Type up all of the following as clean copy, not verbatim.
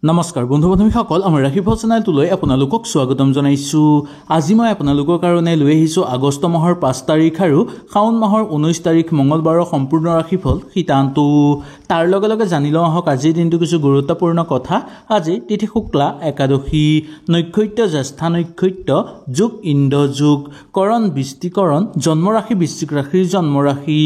নমস্কাৰ বন্ধু বান্ধৱীসকল আমাৰ ৰাশিফল চেনেলটোলৈ আপোনালোকক স্বাগতম জনাইছো। আজি মই আপোনালোকৰ কাৰণে লৈ আহিছো আগষ্ট মাহৰ 5 তাৰিখ আৰু শাওন মাহৰ 19 তাৰিখ মঙলবাৰৰ সম্পূৰ্ণ ৰাশিফল সিদ্ধান্ত। তাৰ লগে লগে জানি লওঁ আহক আজিৰ দিনটো কিছু গুৰুত্বপূৰ্ণ কথা। আজি তিথি শুক্লা একাদশী, নক্ষত্ৰ জ্যেষ্ঠা নক্ষত্ৰ, যোগ ইন্দ্ৰ যোগ, কৰণ বৃষ্টিকৰণ, জন্মৰাশি বৃশ্চিক ৰাশিৰ জন্মৰাশি।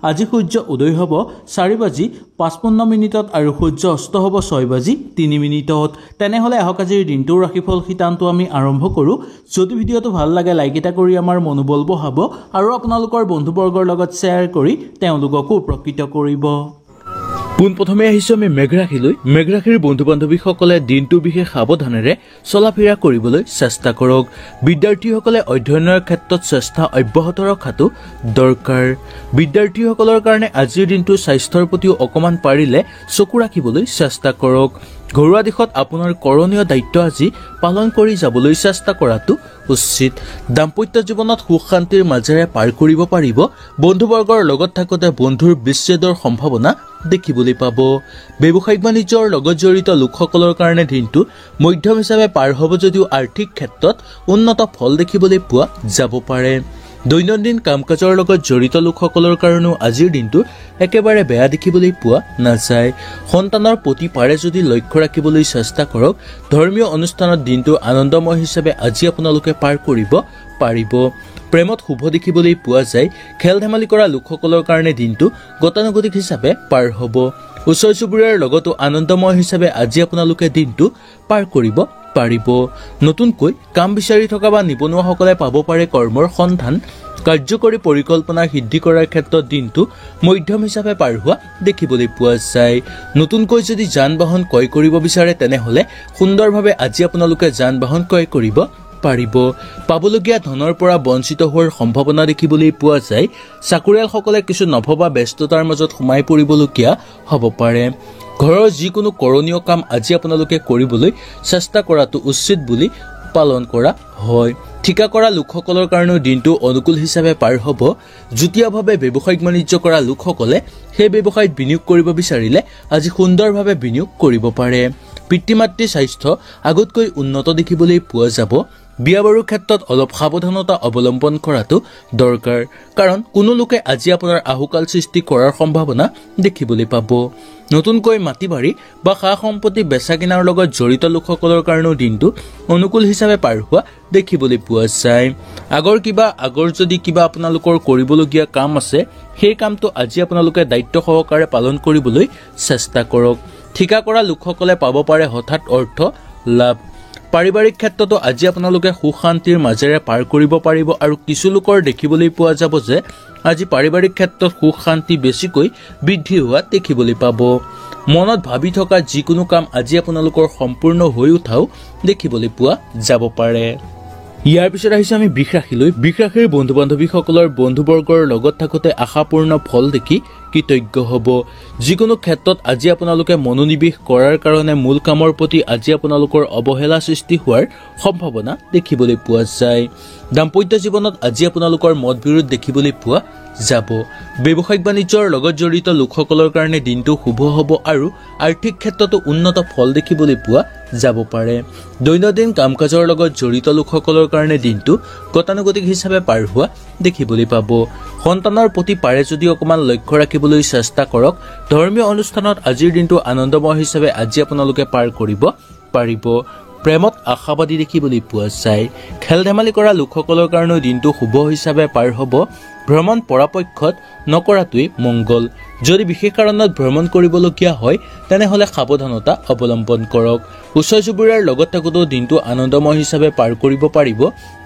আজি সূৰ্য উদয় হ'ব 4:55 আৰু সূৰ্য অস্ত হ'ব 6:03 মিনিটত। তেনেহ'লে আহক আজিৰ দিনটোৰ ৰাশিফল সিদ্ধান্ত আমি আৰম্ভ কৰোঁ। যদি ভিডিঅ'টো ভাল লাগে লাইক এটা কৰি আমাৰ মনোবল বঢ়াব আৰু আপোনালোকৰ বন্ধুবৰ্গৰ লগত শ্বেয়াৰ কৰি তেওঁলোককো উপকৃত কৰিব। পোনপ্ৰথমে আহিছোঁ আমি মেঘ ৰাশিলৈ। মেঘ ৰাশিৰ বন্ধু বান্ধৱীসকলে দিনটো বিশেষ সাৱধানেৰে চলা ফিৰা কৰিবলৈ চেষ্টা কৰক। বিদ্যাৰ্থীসকলে অধ্যয়নৰ ক্ষেত্ৰত চেষ্টা অব্যাহত ৰখাটো দৰকাৰ। বিদ্যাৰ্থীসকলৰ কাৰণে আজিৰ দিনটো স্বাস্থ্যৰ প্ৰতিও অকণমান পাৰিলে চকু ৰাখিবলৈ চেষ্টা কৰক। ঘৰুৱা দিশত আপোনাৰ কৰণীয় দায়িত্ব আজি পালন কৰি যাবলৈ চেষ্টা কৰাটো উচিত। দাম্পত্য জীৱনত সুখ শান্তিৰ মাজেৰে পাৰ কৰিব পাৰিব। বন্ধুবৰ্গৰ লগত থাকোঁতে বন্ধুৰ বিচ্ছেদৰ সম্ভাৱনা দেখিবলৈ পাব। ব্যৱসায়িক বাণিজ্যৰ লগত জড়িত লোকসকলৰ কাৰণে দিনটো মধ্যম হিচাপে পাৰ হ'ব যদিও আৰ্থিক ক্ষেত্ৰত উন্নত ফল দেখিবলৈ পোৱা যাব পাৰে। দৈনন্দিন কাম কাজৰ লগত জড়িত লোকসকলৰ কাৰণেও আজিৰ দিনটো একেবাৰে বেয়া দেখিবলৈ পোৱা নাযায়। সন্তানৰ প্ৰতি পাৰে যদি লক্ষ্য ৰাখিবলৈ চেষ্টা কৰক। ধৰ্মীয় অনুষ্ঠানত দিনটো আনন্দময় হিচাপে আজি আপোনালোকে পাৰ কৰিব পাৰিব। প্ৰেমত শুভ দেখিবলৈ পোৱা যায়। খেল ধেমালি কৰা লোকসকলৰ কাৰণে দিনটো গতানুগতিক হিচাপে পাৰ হ'ব। ওচৰ চুবুৰীয়াৰ লগতো আনন্দময় হিচাপে আজি আপোনালোকে দিনটো পাৰ কৰিব পাৰিব। নতুনকৈ কাম বিচাৰি থকা বা নিবনুৱাসকলে পাব পাৰে কৰ্মৰ সন্ধান। কাৰ্যকৰী পৰিকল্পনা সিদ্ধি কৰাৰ ক্ষেত্ৰত দিনটো মধ্যম হিচাপে পাৰ হোৱা দেখিবলৈ পোৱা যায়। নতুনকৈ যদি যান বাহন ক্ৰয় কৰিব বিচাৰে তেনেহ'লে সুন্দৰভাৱে আজি আপোনালোকে যান বাহন ক্ৰয় কৰিব পাৰিব। পাবলগীয়া ধনৰ পৰা বঞ্চিত হোৱাৰ সম্ভাৱনা দেখিবলৈ পোৱা যায়। চাকৰিয়ালসকলে কিছু নভবা ব্যস্ততাৰ মাজত সোমাই পৰিবলগীয়া হ'ব পাৰে। ঘৰৰ যিকোনো কৰণীয় কাম আজি আপোনালোকে কৰিবলৈ চেষ্টা কৰাটো উচিত বুলি পালন কৰা হয়। ঠিকা কৰা লোকসকলৰ কাৰণেও দিনটো অনুকূল হিচাপে পাৰ হ'ব। যুটীয়াভাৱে ব্যৱসায়িক বাণিজ্য কৰা লোকসকলে সেই ব্যৱসায়ত বিনিয়োগ কৰিব বিচাৰিলে আজি সুন্দৰভাৱে বিনিয়োগ কৰিব পাৰে। পিতৃ মাতৃৰ স্বাস্থ্য আগতকৈ উন্নত দেখিবলৈ পোৱা যাব। বিয়া বাৰুৰ ক্ষেত্ৰত অলপ সাৱধানতা অৱলম্বন কৰাটো দৰকাৰ, কাৰণ কোনো লোকে আজি আপোনাৰ আহুকাল সৃষ্টি কৰাৰ সম্ভাৱনা দেখিবলৈ পাব। নতুনকৈ মাটি বাৰী বা সা সম্পত্তি বেচা কিনাৰ লগত জড়িত লোকসকলৰ কাৰণেও দিনটো অনুকূল হিচাপে পাৰ হোৱা দেখিবলৈ পোৱা যায়। আগৰ যদি কিবা আপোনালোকৰ কৰিবলগীয়া কাম আছে সেই কামটো আজি আপোনালোকে দায়িত্ব সহকাৰে পালন কৰিবলৈ চেষ্টা কৰক। ঠিকা কৰা লোকসকলে পাব পাৰে হঠাৎ অৰ্থ লাভ। পাৰিবাৰিক ক্ষেত্ৰতো আজি আপোনালোকে সুখ শান্তিৰ মাজেৰে পাৰ কৰিব পাৰিব আৰু কিছু লোকৰ দেখিবলৈ পোৱা যাব যে আজি পাৰিবাৰিক ক্ষেত্ৰত সুখ শান্তি বেছিকৈ বৃদ্ধি হোৱা দেখিবলৈ পাব। মনত ভাবি থকা যিকোনো কাম আজি আপোনালোকৰ সম্পূৰ্ণ হৈ উঠাও দেখিবলৈ পোৱা যাব পাৰে। ইয়াৰ পিছত আহিছোঁ আমি বৃষ ৰাশিলৈ। বৃষ ৰাশিৰ বন্ধু বান্ধৱীসকলৰ বন্ধুবৰ্গৰ লগত থাকোঁতে আশাপূৰ্ণ ফল দেখি কৃতজ্ঞ হ'ব। যিকোনো ক্ষেত্ৰত আজি আপোনালোকে মনোনিৱেশ কৰাৰ কাৰণে মূল কামৰ প্ৰতি আজি আপোনালোকৰ অৱহেলা সৃষ্টি হোৱাৰ সম্ভাৱনা দেখিবলৈ পোৱা যায়। দাম্পত্য জীৱনত আজি আপোনালোকৰ মত বিৰোধ দেখিবলৈ পোৱা যাব। ব্যৱসায়িক বাণিজ্যৰ লগত জড়িত লোকসকলৰ কাৰণে দিনটো শুভ হ'ব আৰু আৰ্থিক ক্ষেত্ৰতো উন্নত ফল দেখিবলৈ পোৱা যাব পাৰে। দৈনন্দিন কাম কাজৰ লগত জড়িত লোকসকলৰ কাৰণে দিনটো গতানুগতিক হিচাপে পাৰ হোৱা দেখিবলৈ পাব। সন্তানৰ প্ৰতি পাৰে যদি অকণমান লক্ষ্য ৰাখিবলৈ চেষ্টা কৰক। ধৰ্মীয় অনুষ্ঠানত আজিৰ দিনটো আনন্দময় হিচাপে আজি আপোনালোকে পাৰ কৰিব পাৰিব। প্ৰেমত আশাবাদী দেখিবলৈ পোৱা যায়। খেল ধেমালি কৰা লোকসকলৰ কাৰণেও দিনটো শুভ হিচাপে পাৰ হ'ব। ভ্ৰমণ পৰাপক্ষত নকৰাটোৱেই মংগল। যদি বিশেষ কাৰণত ভ্ৰমণ কৰিবলগীয়া হয় তেনেহ'লে সাৱধানতা অৱলম্বন কৰক। ওচৰ চুবুৰীয়াৰ লগত থাকোঁতেও দিনটো আনন্দময় হিচাপে পাৰ কৰিব পাৰিব।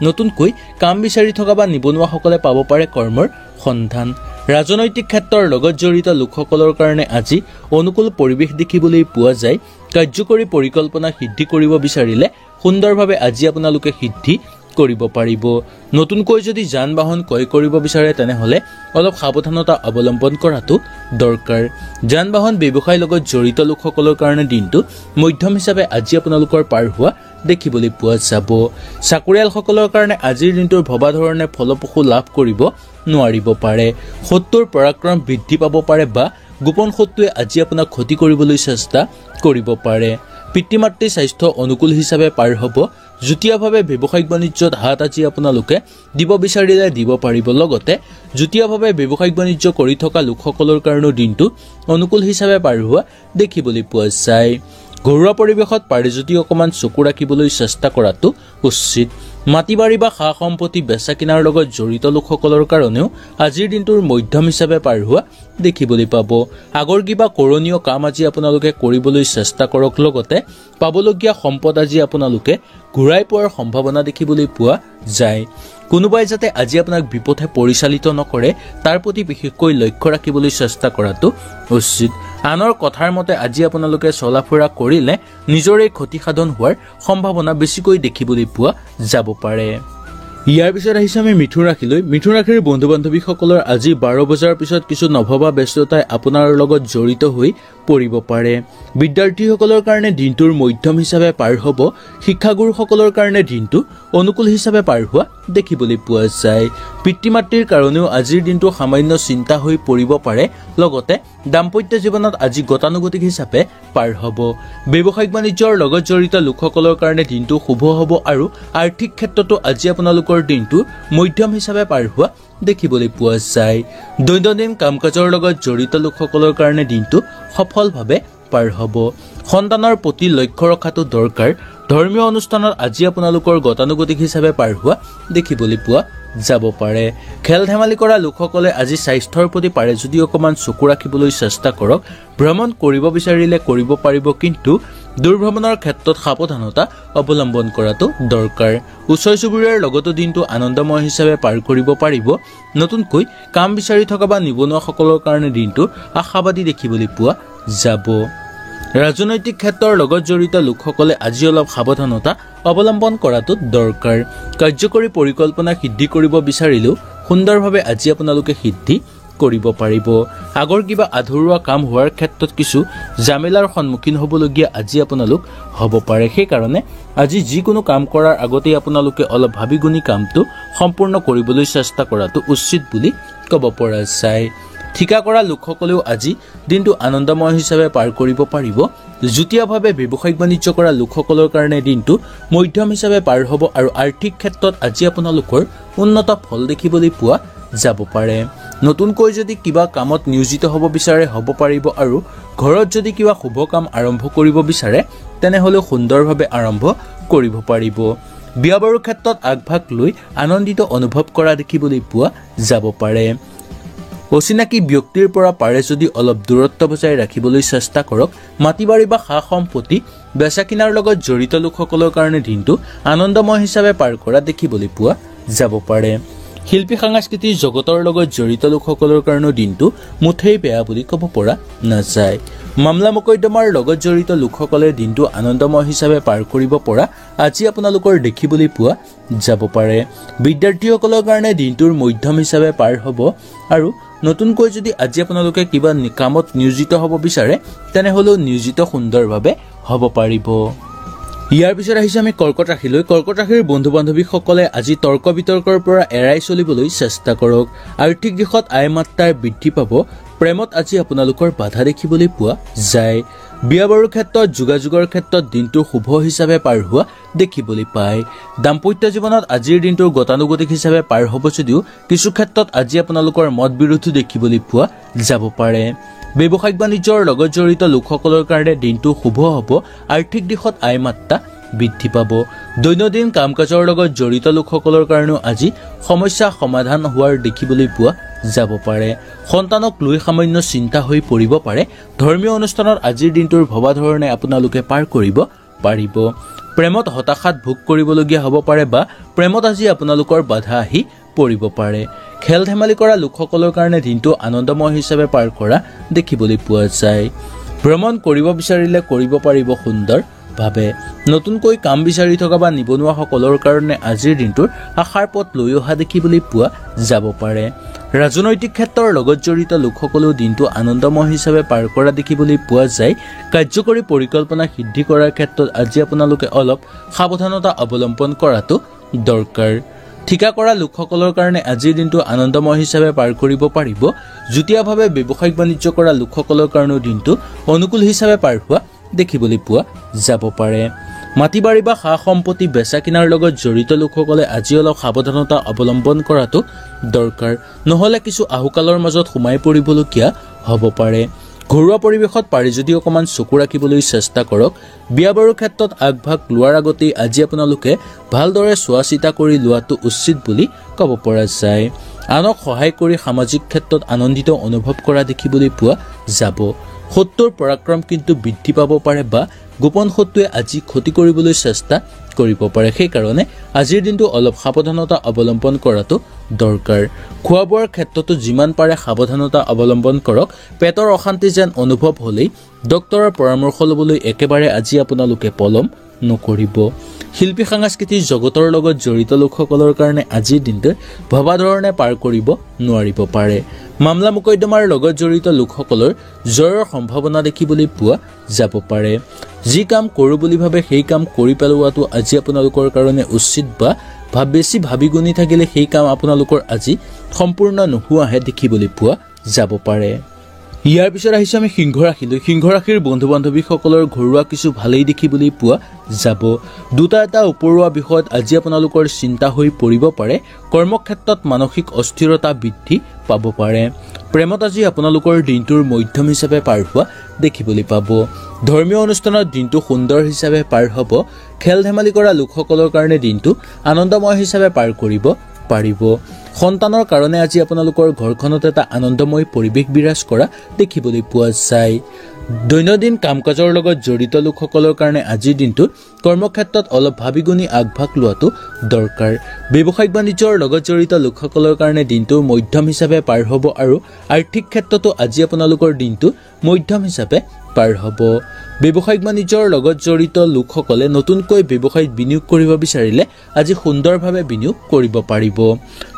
নতুনকৈ কাম বিচাৰি থকা বা নিবনুৱাসকলে পাব পাৰে কৰ্মৰ সন্ধান। ৰাজনৈতিক ক্ষেত্ৰৰ লগত জড়িত লোকসকলৰ কাৰণে আজি অনুকূল পৰিৱেশ দেখিবলৈ পোৱা যায়। কাৰ্যকৰী পৰিকল্পনা সিদ্ধি কৰিব বিচাৰিলে সুন্দৰভাৱে আজি আপোনালোকে সিদ্ধি কৰিব পাৰিব। নতুনকৈ যদি যান বাহন ক্ৰয় কৰিব বিচাৰে তেনেহ'লে অলপ সাৱধানতা অৱলম্বন কৰাটো দৰকাৰ। যান বাহন ব্যৱসায়ৰ লগত জড়িত লোকসকলৰ কাৰণে দিনটো মধ্যম হিচাপে আজি আপোনালোকৰ পাৰ হোৱা দেখিবলৈ পোৱা যাব। চাকৰিয়ালসকলৰ কাৰণে আজিৰ দিনটোৰ ভবা ধৰণে ফলপ্ৰসূ লাভ কৰিব নোৱাৰিব পাৰে। শত্ৰুৰ পৰাক্ৰম বৃদ্ধি পাব পাৰে বা গোপন শত্ৰুৱে আজি আপোনাক ক্ষতি কৰিবলৈ চেষ্টা কৰিব পাৰে। পিতৃ মাতৃৰ স্বাস্থ্য অনুকূল হিচাপে পাৰ হ'ব। যুটীয়াভাৱে ব্যৱসায়িক বাণিজ্যত হাত আজি আপোনালোকে দিব বিচাৰিলে দিব পাৰিব। লগতে যুটীয়াভাৱে ব্যৱসায়িক বাণিজ্য কৰি থকা লোকসকলৰ কাৰণেও দিনটো অনুকূল হিচাপে পাৰ হোৱা দেখিবলৈ পোৱা যায়। ঘৰুৱা পৰিৱেশত পাৰে যদি অকণমান চকু ৰাখিবলৈ চেষ্টা কৰাটো উচিত। মাটি বাৰী বা সা সম্পত্তি বেচা কিনাৰ লগত জড়িত লোকসকলৰ কাৰণেও আজিৰ দিনটোৰ মধ্যম হিচাপে পাৰ হোৱা দেখিবলৈ পাব। আগৰ কিবা কৰণীয় কাম আজি আপোনালোকে কৰিবলৈ চেষ্টা কৰক। লগতে পাবলগীয়া সম্পদ আজি আপোনালোকে ঘূৰাই পোৱাৰ সম্ভাৱনা দেখিবলৈ পোৱা যায়। কোনোবাই যাতে আজি আপোনাক বিপথে পৰিচালিত নকৰে তাৰ প্ৰতি বিশেষকৈ লক্ষ্য ৰাখিবলৈ চেষ্টা কৰাটো উচিত। আনৰ কথাৰ মতে আজি আপোনালোকে চলা ফুৰা কৰিলে নিজৰে ক্ষতিসাধন হোৱাৰ সম্ভাৱনা বেছিকৈ দেখিবলৈ পোৱা যাব পাৰে। ইয়াৰ পিছত আহিছে আমি মিথুন ৰাশিলৈ। মিথুন ৰাশিৰ বন্ধু বান্ধৱীসকলৰ আজি 12 বজাৰ পিছত কিছু নভবা ব্যস্ততাই আপোনাৰ লগত জড়িত হৈ পৰিব পাৰে। বিদ্যাৰ্থীসকলৰ কাৰণে দিনটোৰ মধ্যম হিচাপে পাৰ হ'ব। শিক্ষাগুৰুসকলৰ কাৰণে দিনটো অনুকূল হিচাপে পাৰ হোৱা দেখিবলৈ পোৱা যায়। পিতৃ মাতৃৰ কাৰণেও আজিৰ দিনটো সামান্য চিন্তা হৈ পৰিব পাৰে। লগতে দাম্পত্য জীৱনত আজি গতানুগতিক হিচাপে পাৰ হ'ব। ব্যৱসায়িক বাণিজ্যৰ লগত জড়িত লোকসকলৰ কাৰণে দিনটো শুভ হ'ব আৰু আৰ্থিক ক্ষেত্ৰতো আজি আপোনালোকৰ দিনটো মধ্যম হিচাপে পাৰ হোৱা দেখিবলৈ পোৱা যায়। দৈনন্দিন কাম কাজৰ লগত জড়িত লোকসকলৰ কাৰণে দিনটো সফলভাৱে পাৰ হ'ব। সন্তানৰ প্ৰতি লক্ষ্য ৰখাটো দৰকাৰ। ধৰ্মীয় অনুষ্ঠানত আজি আপোনালোকৰ গতানুগতিক হিচাপে পাৰ হোৱা দেখিবলৈ পোৱা যাব পাৰে। খেল ধেমালি কৰা লোকসকলে আজি স্বাস্থ্যৰ প্ৰতি পাৰে যদি অকণমান চকু ৰাখিবলৈ চেষ্টা কৰক। ভ্ৰমণ কৰিব বিচাৰিলে কৰিব পাৰিব, কিন্তু দূৰভ্ৰমণৰ ক্ষেত্ৰত সাৱধানতা অৱলম্বন কৰাটো দৰকাৰ। ওচৰ চুবুৰীয়াৰ লগতো দিনটো আনন্দময় হিচাপে পাৰ কৰিব পাৰিব। নতুনকৈ কাম বিচাৰি থকা বা নিবনুৱাসকলৰ কাৰণে দিনটো আশাবাদী দেখিবলৈ পোৱা যাব। ৰাজনৈতিক ক্ষেত্ৰৰ লগত জড়িত লোকসকলে আজি অলপ সাৱধানতা অৱলম্বন কৰাটো দৰকাৰ। কাৰ্যকৰী পৰিকল্পনা সিদ্ধি কৰিব বিচাৰিলেও সুন্দৰভাৱে আজি আপোনালোকে সিদ্ধি কৰিব পাৰিব। আগৰ কিবা আধৰুৱা কাম হোৱাৰ ক্ষেত্ৰত কিছু জামেলাৰ সন্মুখীন হ'বলগীয়া আজি আপোনালোক হ'ব পাৰে। সেইকাৰণে আজি যিকোনো কাম কৰাৰ আগতেই আপোনালোকে অলপ ভাবি গুণি কামটো সম্পূৰ্ণ কৰিবলৈ চেষ্টা কৰাটো উচিত বুলি ক'ব পৰা যায়। ঠিকা কৰা লোকসকলেও আজি দিনটো আনন্দময় হিচাপে পাৰ কৰিব পাৰিব। যুটীয়াভাৱে ব্যৱসায়িক বাণিজ্য কৰা লোকসকলৰ কাৰণে দিনটো মধ্যম হিচাপে পাৰ হ'ব আৰু আৰ্থিক ক্ষেত্ৰত আজি আপোনালোকৰ উন্নত ফল দেখিবলৈ পোৱা যাব পাৰে। নতুনকৈ যদি কিবা কামত নিয়োজিত হ'ব বিচাৰে হ'ব পাৰিব আৰু ঘৰত যদি কিবা শুভ কাম আৰম্ভ কৰিব বিচাৰে তেনেহ'লেও সুন্দৰভাৱে আৰম্ভ কৰিব পাৰিব। বিয়া বাৰুৰ ক্ষেত্ৰত আগভাগ লৈ আনন্দিত অনুভৱ কৰা দেখিবলৈ পোৱা যাব পাৰে। অচিনাকি ব্যক্তিৰ পৰা পাৰে যদি অলপ দূৰত্ব বজাই ৰাখিবলৈ চেষ্টা কৰক। মাটি বাৰী বা সা সম্পত্তি বেচা কিনাৰ লগত জড়িত লোকসকলৰ কাৰণে দিনটো আনন্দময় হিচাপে পাৰ কৰা দেখিবলৈ পোৱা যাব পাৰে। শিল্পী সাংস্কৃতিক জগতৰ লগত জড়িত লোকসকলৰ কাৰণেও দিনটো মুঠেই বেয়া বুলি ক'ব পৰা নাযায়। মামলা মোকদ্দমাৰ লগত জড়িত লোকসকলে দিনটো আনন্দময় হিচাপে পাৰ কৰিব পৰা আজি আপোনালোকৰ দেখিবলৈ পোৱা যাব পাৰে। বিদ্যাৰ্থীসকলৰ কাৰণে দিনটোৰ মধ্যম হিচাপে পাৰ হ'ব আৰু নতুনকৈ যদি আজি আপোনালোকে কিবা কামত নিয়োজিত হ'ব বিচাৰে তেনেহ'লেও নিয়োজিত সুন্দৰভাৱে হ'ব পাৰিব। ইয়াৰ পিছত আহিছে আমি কৰ্কট ৰাশিলৈ। কৰ্কট ৰাশিৰ বন্ধু বান্ধৱীসকলে আজি তৰ্ক বিতৰ্কৰ পৰা এৰাই চলিবলৈ চেষ্টা কৰক। আৰ্থিক দিশত আয় মাত্ৰা বৃদ্ধি পাব। প্ৰেমত আজি আপোনালোকৰ বাধা দেখিবলৈ পোৱা যায়। বিয়া বাৰুৰ ক্ষেত্ৰত যোগাযোগৰ ক্ষেত্ৰত দিনটো শুভ হিচাপে পাৰ হোৱা দেখিবলৈ পায়। দাম্পত্য জীৱনত আজিৰ দিনটোৰ গতানুগতিক হিচাপে পাৰ হ'ব যদিও কিছু ক্ষেত্ৰত আজি আপোনালোকৰ মত বিৰোধো দেখিবলৈ পোৱা যাব পাৰে। ব্যৱসায়িক বাণিজ্যৰ লগত জড়িত লোকসকলৰ কাৰণে দিনটো শুভ হ'ব। আৰ্থিক দিশত আয় মাত্ৰা বৃদ্ধি পাব। দৈনন্দিন কাম কাজৰ লগত জড়িত লোকসকলৰ কাৰণেও আজি সমস্যা সমাধান হোৱাৰ দেখিবলৈ পোৱা যাব পাৰে। সন্তানক লৈ সামান্য চিন্তা হৈ পৰিব পাৰে। ধৰ্মীয় অনুষ্ঠানত আজিৰ দিনটোৰ ভবা ধৰণে আপোনালোকে পাৰ কৰিব পাৰিব। প্ৰেমত হতাশাত ভোগ কৰিবলগীয়া হ'ব পাৰে বা প্ৰেমত আজি আপোনালোকৰ বাধা আহি পৰিব পাৰে। খেল ধেমালি কৰা লোকসকলৰ কাৰণে দিনটো আনন্দময় হিচাপে পাৰ কৰা দেখিবলৈ পোৱা যায়। ভ্ৰমণ কৰিব বিচাৰিলে কৰিব পাৰিব সুন্দৰভাৱে। নতুনকৈ কাম বিচাৰি থকা বা নিবনুৱাসকলৰ কাৰণে আজিৰ দিনটোৰ আশাৰ পথ লৈ অহা দেখিবলৈ পোৱা যাব পাৰে। ৰাজনৈতিক ক্ষেত্ৰৰ লগত জড়িত লোকসকলেও দিনটো আনন্দময় হিচাপে পাৰ কৰা দেখিবলৈ পোৱা যায়। কাৰ্যকৰী পৰিকল্পনা সিদ্ধি কৰাৰ ক্ষেত্ৰত আজি আপোনালোকে অলপ সাৱধানতা অৱলম্বন কৰাটো দৰকাৰ। ঠিকা কৰা লোকসকলৰ কাৰণে আজিৰ দিনটো আনন্দময় হিচাপে পাৰ কৰিব পাৰিব। যুটীয়াভাৱে ব্যৱসায়িক বাণিজ্য কৰা লোকসকলৰ কাৰণেও দিনটো অনুকূল হিচাপে পাৰ হোৱা দেখিবলৈ পোৱা যাব পাৰে। মাটি বাৰী বা সা সম্পত্তি বেচা কিনাৰ লগত জড়িত লোকসকলে আজি অলপ সাৱধানতা অৱলম্বন কৰাটো দৰকাৰ, নহ'লে কিছু আহুকালৰ মাজত সোমাই পৰিবলগীয়া হ'ব পাৰে। ঘৰুৱা পৰিৱেশত পাৰি যদি অকণমান চকু ৰাখিবলৈ চেষ্টা কৰক। বিয়া বাৰুৰ ক্ষেত্ৰত আগভাগ লোৱাৰ আগতেই আজি আপোনালোকে ভালদৰে চোৱা চিতা কৰি লোৱাটো উচিত বুলি ক'ব পৰা যায়। আনক সহায় কৰি সামাজিক ক্ষেত্ৰত আনন্দিত অনুভৱ কৰা দেখিবলৈ পোৱা যাব। শত্ৰুৰ পৰাক্ৰম কিন্তু বৃদ্ধি পাব পাৰে বা গোপন শত্ৰুৱে আজি ক্ষতি কৰিবলৈ চেষ্টা কৰিব পাৰে। সেইকাৰণে আজিৰ দিনটো অলপ সাৱধানতা অৱলম্বন কৰাটো দৰকাৰ। খোৱা বোৱাৰ ক্ষেত্ৰতো যিমান পাৰে সাৱধানতা অৱলম্বন কৰক। পেটৰ অশান্তি যেন অনুভৱ হ'লেই ডক্তৰৰ পৰামৰ্শ ল'বলৈ একেবাৰে আজি আপোনালোকে পলম নকৰিব। শিল্পী সাংস্কৃতিক জগতৰ লগত জড়িত লোকসকলৰ কাৰণে আজিৰ দিনটো ভবা ধৰণে পাৰ কৰিব নোৱাৰিব পাৰে। মামলা মোকদ্দমাৰ লগত জড়িত লোকসকলৰ জয়ৰ সম্ভাৱনা দেখিবলৈ পোৱা যাব পাৰে। যি কাম কৰোঁ বুলি ভাবে সেই কাম কৰি পেলোৱাটো আজি আপোনালোকৰ কাৰণে উচিত বা বেছি ভাবি গুণি থাকিলে সেই কাম আপোনালোকৰ আজি সম্পূৰ্ণ নোহোৱাহে দেখিবলৈ পোৱা যাব পাৰে। ইয়াৰ পিছত আহিছোঁ আমি সিংহ ৰাশিলৈ। সিংহ ৰাশিৰ বন্ধু বান্ধৱীসকলৰ ঘৰুৱা কিছু ভালেই দেখিবলৈ পোৱা যাব। দুটা এটা উপৰুৱা বিষয়ত আজি আপোনালোকৰ চিন্তা হৈ পৰিব পাৰে। কৰ্মক্ষেত্ৰত মানসিক অস্থিৰতা বৃদ্ধি পাব পাৰে। প্ৰেমত আজি আপোনালোকৰ দিনটোৰ মধ্যম হিচাপে পাৰ হোৱা দেখিবলৈ পাব। ধৰ্মীয় অনুষ্ঠানত দিনটো সুন্দৰ হিচাপে পাৰ হ'ব। খেল ধেমালি কৰা লোকসকলৰ কাৰণে দিনটো আনন্দময় হিচাপে পাৰ কৰিব পাৰিব। সন্তানৰ কাৰণে আজি আপোনালোকৰ ঘৰখনত এটা আনন্দময় পৰিৱেশ বিৰাজ কৰা দেখিবলৈ পোৱা যায়। দৈনন্দিন কাম কাজৰ লগত জড়িত লোকসকলৰ কাৰণে আজিৰ দিনটোত কৰ্মক্ষেত্ৰত অলপ ভাবি গুণি আগভাগ লোৱাটো দৰকাৰ। ব্যৱসায়িক বাণিজ্যৰ লগত জড়িত লোকসকলৰ কাৰণে দিনটো মধ্যম হিচাপে পাৰ হ'ব আৰু আৰ্থিক ক্ষেত্ৰতো আজি আপোনালোকৰ দিনটো মধ্যম হিচাপে পাৰ হ'ব। ব্যৱসায়িক বাণিজ্যৰ লগত জড়িত লোকসকলে নতুনকৈ ব্যৱসায়ত বিনিয়োগ কৰিব বিচাৰিলে আজি সুন্দৰভাৱে বিনিয়োগ কৰিব পাৰিব।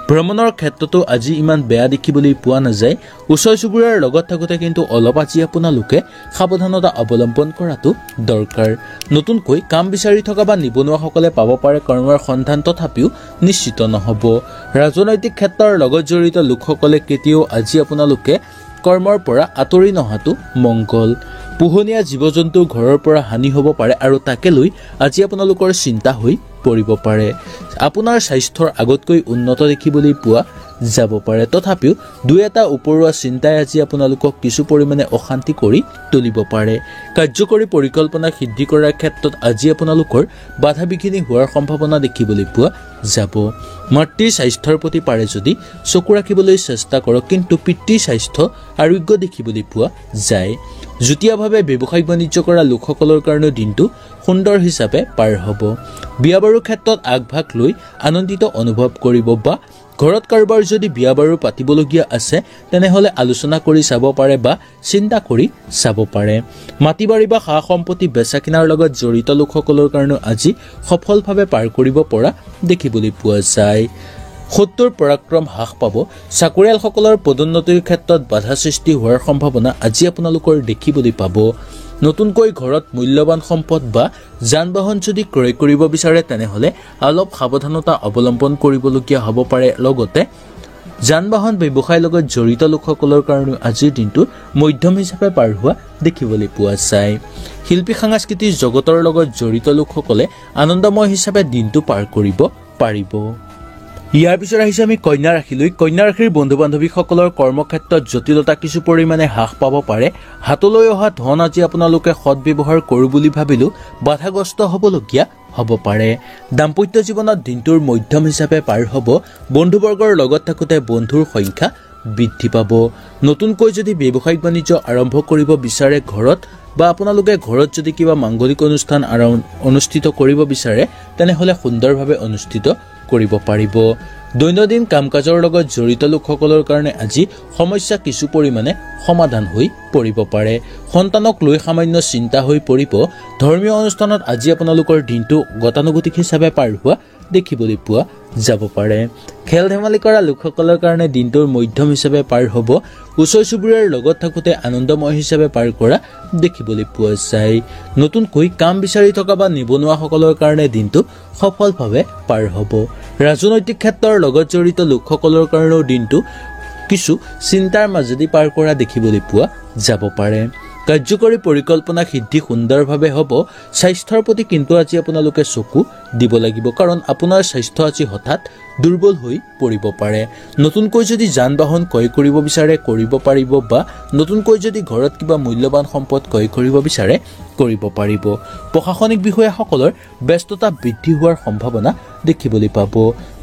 ভ্ৰমণৰ ক্ষেত্ৰতো আজি ইমান বেয়া দেখিবলৈ পোৱা নাযায়। ওচৰ চুবুৰীয়াৰ লগত থাকোঁতে কিন্তু অলপ আজি আপোনালোকে সাৱধানতা অৱলম্বন কৰাটো দৰকাৰ। নতুনকৈ কাম বিচাৰি থকা বা নিবনুৱাসকলে পাব পাৰে কৰ্মৰ সন্ধান, তথাপিও নিশ্চিত নহ'ব। ৰাজনৈতিক ক্ষেত্ৰৰ লগত জড়িত লোকসকলে কেতিয়াও আজি আপোনালোকে কৰ্মৰ পৰা আঁতৰি নহাটো মংগল। পোহনীয়া জীৱ জন্তুৰ ঘৰৰ পৰা হানি হ'ব পাৰে আৰু তাকে লৈ আজি আপোনালোকৰ চিন্তা হৈ পৰিব পাৰে। আপোনাৰ স্বাস্থ্যৰ আগতকৈ উন্নত দেখিবলৈ পোৱা যাব পাৰে। তথাপিও দুই এটা উপৰুৱা চিন্তাই আজি আপোনালোকক কিছু পৰিমাণে অশান্তি কৰি তুলিব পাৰে। কাৰ্যকৰী পৰিকল্পনা সিদ্ধি কৰাৰ ক্ষেত্ৰত আজি আপোনালোকৰ বাধা বিঘিনি হোৱাৰ সম্ভাৱনা দেখিবলৈ পোৱা যাব। মাতৃৰ স্বাস্থ্যৰ প্ৰতি পাৰে যদি চকু ৰাখিবলৈ চেষ্টা কৰক, কিন্তু পিতৃৰ স্বাস্থ্য আৰোগ্য দেখিবলৈ পোৱা যায়। যুটীয়াভাৱে ব্যৱসায়িক বাণিজ্য কৰা লোকসকলৰ কাৰণে দিনটো সুন্দৰ হিচাপে পাৰ হ'ব। বিয়া বাৰুৰ ক্ষেত্ৰত আগভাগ লৈ আনন্দিত অনুভৱ কৰিব বা ঘৰত কাৰোবাৰ যদি বিয়া বাৰু পাতিবলগীয়া আছে তেনেহ'লে আলোচনা কৰি চাব পাৰে বা চিন্তা কৰি চাব পাৰে। মাটি বাৰী বা সা সম্পত্তি বেচা কিনাৰ লগত জড়িত লোকসকলৰ কাৰণে আজি সফলভাৱে পাৰ কৰিব পৰা দেখিবলৈ পোৱা যায়। শত্ৰুৰ পৰাক্ৰম হ্ৰাস পাব। চাকৰিয়ালসকলৰ পদোন্নতিৰ ক্ষেত্ৰত বাধা সৃষ্টি হোৱাৰ সম্ভাৱনা আজি আপোনালোকৰ দেখিবলৈ পাব। নতুনকৈ ঘৰত মূল্যৱান সম্পদ বা যান বাহন যদি ক্ৰয় কৰিব বিচাৰে তেনেহ'লে অলপ সাৱধানতা অৱলম্বন কৰিবলগীয়া হ'ব পাৰে। লগতে যান বাহন ব্যৱসায়ৰ লগত জড়িত লোকসকলৰ কাৰণে আজিৰ দিনটো মধ্যম হিচাপে পাৰ হোৱা দেখিবলৈ পোৱা যায়। শিল্পী সাংস্কৃতিক জগতৰ লগত জড়িত লোকসকলে আনন্দময় হিচাপে দিনটো পাৰ কৰিব পাৰিব। ইয়াৰ পিছত আহিছে আমি কন্যা ৰাশিলৈ। কন্যা ৰাশিৰ বন্ধু বান্ধৱীসকলৰ কৰ্মক্ষেত্ৰত জটিলতা কিছু পৰিমাণে হ্ৰাস পাব পাৰে। হাতলৈ অহা ধন আজি আপোনালোকে সৎব্যৱহাৰ কৰোঁ বুলি ভাবিলেও বাধাগ্ৰস্ত হ'বলগীয়া হ'ব পাৰে। দাম্পত্য জীৱনত দিনটোৰ মধ্যম হিচাপে পাৰ হ'ব। বন্ধুবৰ্গৰ লগত থাকোঁতে বন্ধুৰ সংখ্যা বৃদ্ধি পাব। নতুনকৈ যদি ব্যৱসায়িক বাণিজ্য আৰম্ভ কৰিব বিচাৰে ঘৰত বা আপোনালোকে ঘৰত যদি কিবা মাংগলিক অনুষ্ঠান অনুষ্ঠিত কৰিব বিচাৰে তেনেহ'লে সুন্দৰভাৱে অনুষ্ঠিত কৰিব পাৰিব। দৈনন্দিন কাম কাজৰ লগত জড়িত লোকসকলৰ কাৰণে আজি সমস্যা কিছু পৰিমাণে সমাধান হৈ পৰিব পাৰে। সন্তানক লৈ সামান্য চিন্তা হৈ পৰিব। ধৰ্মীয় অনুষ্ঠানত আজি আপোনালোকৰ দিনটো গতানুগতিক হিচাপে পাৰ হোৱা দেখিবলৈ পোৱা যাব পাৰে। খেল ধেমালি কৰা লোকসকলৰ কাৰণে দিনটোৰ মধ্যম হিচাপে পাৰ হ'ব। ওচৰ চুবুৰীয়াৰ লগত থাকোঁতে আনন্দময় হিচাপে পাৰ কৰা দেখিবলৈ পোৱা যায়। নতুনকৈ কাম বিচাৰি থকা বা নিবনুৱাসকলৰ কাৰণে দিনটো সফলভাৱে পাৰ হ'ব। ৰাজনৈতিক ক্ষেত্ৰৰ লগত জড়িত লোকসকলৰ কাৰণেও দিনটো কিছু চিন্তাৰ মাজেদি পাৰ কৰা দেখিবলৈ পোৱা যাব পাৰে। কাৰ্যকৰী পৰিকল্পনা সিদ্ধি সুন্দৰভাৱে হ'ব। স্বাস্থ্যৰ প্ৰতি কিন্তু আজি আপোনালোকে চকু দিব লাগিব, কাৰণ আপোনাৰ স্বাস্থ্য আজি হঠাৎ দুৰ্বল হৈ পৰিব পাৰে। নতুনকৈ যদি যান বাহন ক্ৰয় কৰিব বিচাৰে কৰিব পাৰিব, বা নতুনকৈ যদি ঘৰত কিবা মূল্যৱান সম্পদ ক্ৰয় কৰিব বিচাৰে কৰিব পাৰিব। প্ৰশাসনিক বিষয়াসকলৰ ব্যস্ততা বৃদ্ধি হোৱাৰ সম্ভাৱনা দেখিবলৈ পাব।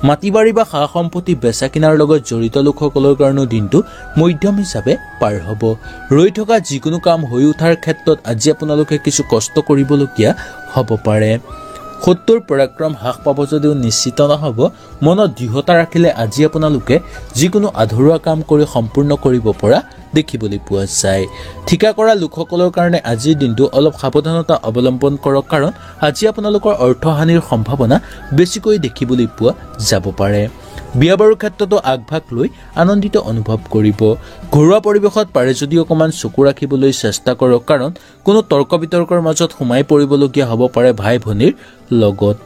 মাটি বাৰী বা সা সম্পত্তি বেচা কিনাৰ লগত জড়িত লোকসকলৰ কাৰণেও দিনটো মধ্যম হিচাপে পাৰ হ'ব। ৰৈ থকা যিকোনো কাম হৈ উঠাৰ ক্ষেত্ৰত আজি আপোনালোকে কিছু কষ্ট কৰিবলগীয়া হ'ব পাৰে। শত্ৰুৰ পৰাক্ৰম হ্ৰাস পাব যদিও নিশ্চিত নহ'ব। মনত দৃঢ়তা ৰাখিলে আজি আপোনালোকে যিকোনো আধৰুৱা কাম কৰি সম্পূৰ্ণ কৰিব পৰা দেখিবলৈ পোৱা যায়। ঠিকা কৰা লোকসকলৰ কাৰণে আজিৰ দিনটো অলপ সাৱধানতা অৱলম্বন কৰক, কাৰণ আজি আপোনালোকৰ অৰ্থহানিৰ সম্ভাৱনা বেছিকৈ দেখিবলৈ পোৱা যাব পাৰে। বিয়া বাৰুৰ ক্ষেত্ৰতো আগভাগ লৈ আনন্দিত অনুভৱ কৰিব। ঘৰুৱা পৰিৱেশত পাৰে যদি অকণমান চকু ৰাখিবলৈ চেষ্টা কৰক, কাৰণ কোনো তৰ্ক বিতৰ্কৰ মাজত সোমাই পৰিবলগীয়া হ'ব পাৰে ভাই ভনীৰ লগত।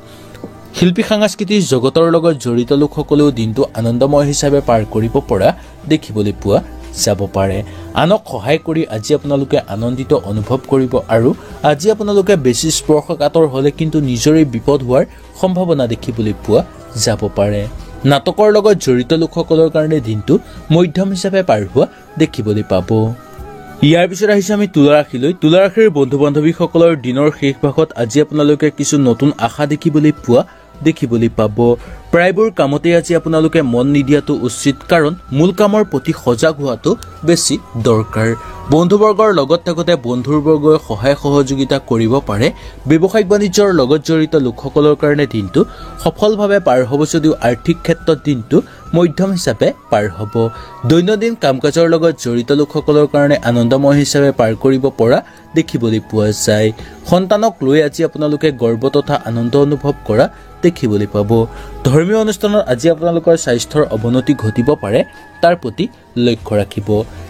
শিল্পী সাংস্কৃতিক জগতৰ লগত জড়িত লোকসকলেও দিনটো আনন্দময় হিচাপে পাৰ কৰিব পৰা দেখিবলৈ পোৱা যাব পাৰে। আনক সহায় কৰি আজি আপোনালোকে আনন্দিত অনুভৱ কৰিব, আৰু আজি আপোনালোকে বেছি স্পৰ্শকাতৰ হ'লে কিন্তু নিজৰে বিপদ হোৱাৰ সম্ভাৱনা দেখিবলৈ পোৱা যাব পাৰে। নাটকৰ লগত জড়িত লোকসকলৰ কাৰণে দিনটো মধ্যম হিচাপে পাৰ হোৱা দেখিবলৈ পাব। ইয়াৰ পিছত আহিছে আমি তুলা ৰাশিলৈ। তুলা ৰাশিৰ বন্ধু বান্ধৱীসকলৰ দিনৰ শেষ ভাগত আজি আপোনালোকে কিছু নতুন আশা দেখিবলৈ পাব। প্ৰায়বোৰ কামতে আজি আপোনালোকে মন নিদিয়াটো উচিত, কাৰণ মূল কামৰ প্ৰতি সজাগ হোৱাটো বেছি দৰকাৰ। বন্ধুবৰ্গৰ লগত থাকোঁতে বন্ধুবৰ্গই সহায় সহযোগিতা কৰিব পাৰে। ব্যৱসায়িক বাণিজ্যৰ লগত জড়িত লোকসকলৰ কাৰণে দিনটো সফলভাৱে পাৰ হ'ব যদিও আৰ্থিক ক্ষেত্ৰত দিনটো মধ্যম হিচাপে পাৰ হ'ব। দৈনন্দিন কাম কাজৰ লগত জড়িত লোকসকলৰ কাৰণে আনন্দময় হিচাপে পাৰ কৰিব পৰা দেখিবলৈ পোৱা যায়। সন্তানক লৈ আজি আপোনালোকে গৰ্ব তথা আনন্দ অনুভৱ কৰা দেখিবলৈ পাব। ধৰ্মীয় অনুষ্ঠানত আজি আপোনালোকৰ স্বাস্থ্যৰ অৱনতি ঘটিব পাৰে, তাৰ প্ৰতি লক্ষ্য ৰাখিব।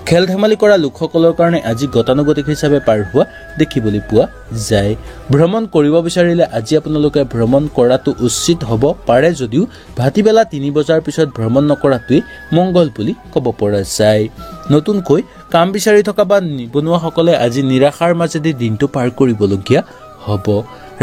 খেল ধেমালি কৰা লোকসকলৰ কাৰণে আজি গতানুগতিক হিচাপে পাৰ হোৱা দেখিবলৈ পোৱা যায়। ভ্ৰমণ কৰিব বিচাৰিলে আজি আপোনালোকে ভ্ৰমণ কৰাটো উচিত হ'ব পাৰে, যদিও ভাটিবেলা 3 বজাৰ পিছত ভ্ৰমণ নকৰাটোৱেই মংগল বুলি ক'ব পৰা যায়। নতুনকৈ কাম বিচাৰি থকা বা নিবনুৱাসকলে আজি নিৰাশাৰ মাজেদি দিনটো পাৰ কৰিবলগীয়া হ'ব।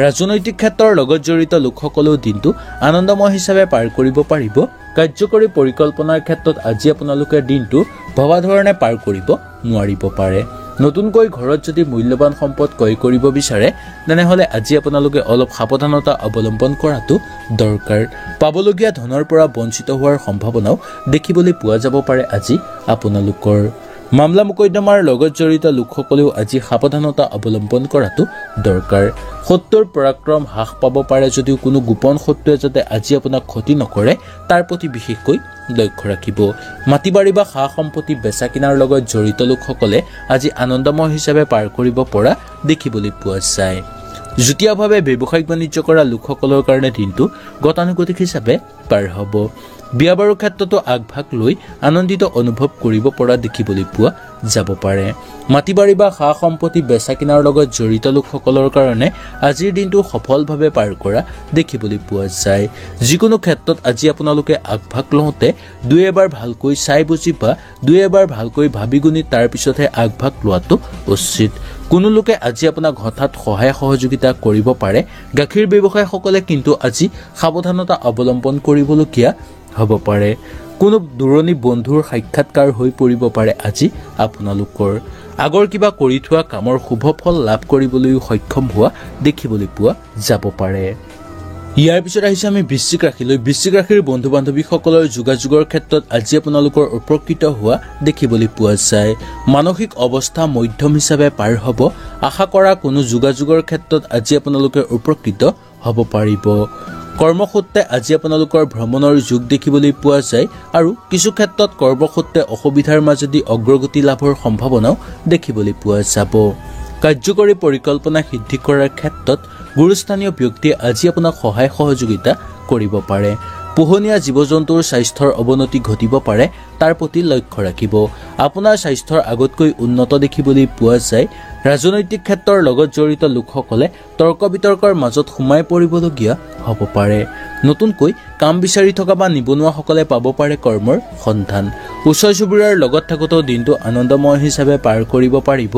ৰাজনৈতিক ক্ষেত্ৰৰ লগত জড়িত লোকসকলেও দিনটো আনন্দময় হিচাপে পাৰ কৰিব পাৰিব। কাৰ্যকৰী পৰিকল্পনাৰ ক্ষেত্ৰত আজি আপোনালোকে দিনটো ভবা ধৰণে পাৰ কৰিব নোৱাৰিব পাৰে। নতুনকৈ ঘৰত যদি মূল্যৱান সম্পদ ক্ৰয় কৰিব বিচাৰে তেনেহ'লে আজি আপোনালোকে অলপ সাৱধানতা অৱলম্বন কৰাটো দৰকাৰ। পাবলগীয়া ধনৰ পৰা বঞ্চিত হোৱাৰ সম্ভাৱনাও দেখিবলৈ পোৱা যাব পাৰে আজি আপোনালোকৰ। মামলা মোকদ্দমাৰ লগত জড়িত লোকসকলেও আজি সাৱধানতা অৱলম্বন কৰাটো দৰকাৰ। শত্ৰুৰ পৰাক্ৰম হ্ৰাস পাব পাৰে যদিও কোনো গোপন শত্ৰুৱে যাতে আজি আপোনাক ক্ষতি নকৰে তাৰ প্ৰতি বিশেষকৈ লক্ষ্য ৰাখিব। মাটি বাৰী বা সা সম্পত্তি বেচা কিনাৰ লগত জড়িত লোকসকলে আজি আনন্দময় হিচাপে পাৰ কৰিব পৰা দেখিবলৈ পোৱা যায়। যুটীয়াভাৱে ব্যৱসায়িক বাণিজ্য কৰা লোকসকলৰ কাৰণে দিনটো গতানুগতিক হিচাপে পাৰ হ'ব। বিয়া বাৰুৰ ক্ষেত্ৰতো আগভাগ লৈ আনন্দিত অনুভৱ কৰিব পৰা দেখিবলৈ পোৱা যাব পাৰে। মাটি বাৰী বা সা সম্পত্তি বেচা কিনাৰ লগত জড়িত লোকসকলৰ কাৰণে আজিৰ দিনটো সফলভাৱে পাৰ কৰা দেখিবলৈ পোৱা যায়। যিকোনো ক্ষেত্ৰত আজি আপোনালোকে আগভাগ লওঁতে দুই এবাৰ ভালকৈ চাই বুজি বা দুই এবাৰ ভালকৈ ভাবি গুণি তাৰ পিছতহে আগভাগ লোৱাটো উচিত। কোনো লোকে আজি আপোনাক হঠাৎ সহায় সহযোগিতা কৰিব পাৰে। গাখীৰ ব্যৱসায়ীসকলে কিন্তু আজি সাৱধানতা অৱলম্বন কৰিবলগীয়া হ'ব পাৰে। কোনো দূৰণি বন্ধুৰ সাক্ষাৎকাৰ হৈ পৰিব পাৰে আজি আপোনালোকৰ। আগৰ কিবা কৰি থোৱা কামৰ শুভ ফল লাভ কৰিবলৈও সক্ষম হোৱা দেখিবলৈ পোৱা যাব পাৰে। ইয়াৰ পিছত আহিছে আমি বৃশ্চিক ৰাশিলৈ। বৃশ্চিক ৰাশিৰ বন্ধু বান্ধৱীসকলৰ যোগাযোগৰ ক্ষেত্ৰত আজি আপোনালোকৰ উপকৃত হোৱা দেখিবলৈ পোৱা যায়। মানসিক অৱস্থা মধ্যম হিচাপে পাৰ হ'ব। আশা কৰা কোনো যোগাযোগৰ ক্ষেত্ৰত আজি আপোনালোকে উপকৃত হ'ব পাৰিব। কৰ্মসূত্ৰে আজি আপোনালোকৰ ভ্ৰমণৰ যোগ দেখিবলৈ পোৱা যায়, আৰু কিছু ক্ষেত্ৰত কৰ্মসূত্ৰে অসুবিধাৰ মাজেদি অগ্ৰগতি লাভৰ সম্ভাৱনাও দেখিবলৈ পোৱা যাব। কাৰ্যকৰী পৰিকল্পনা সিদ্ধি কৰাৰ ক্ষেত্ৰত গুৰুস্থানীয় ব্যক্তিয়ে আজি আপোনাক সহায় সহযোগিতা কৰিব পাৰে। পোহনীয়া জীৱ জন্তুৰ স্বাস্থ্যৰ অৱনতি ঘটিব পাৰে, তাৰ প্ৰতি লক্ষ্য ৰাখিব। আপোনাৰ স্বাস্থ্যৰ আগতকৈ উন্নত দেখিবলৈ পোৱা যায়। ৰাজনৈতিক ক্ষেত্ৰৰ লগত জড়িত লোকসকলে তৰ্ক বিতৰ্কৰ মাজত সোমাই পৰিবলগীয়া হ'ব পাৰে। নতুনকৈ কাম বিচাৰি থকা বা নিবনুৱাসকলে পাব পাৰে কৰ্মৰ সন্ধান। ওচৰ চুবুৰীয়াৰ লগত থাকোঁতেও দিনটো আনন্দময় হিচাপে পাৰ কৰিব পাৰিব।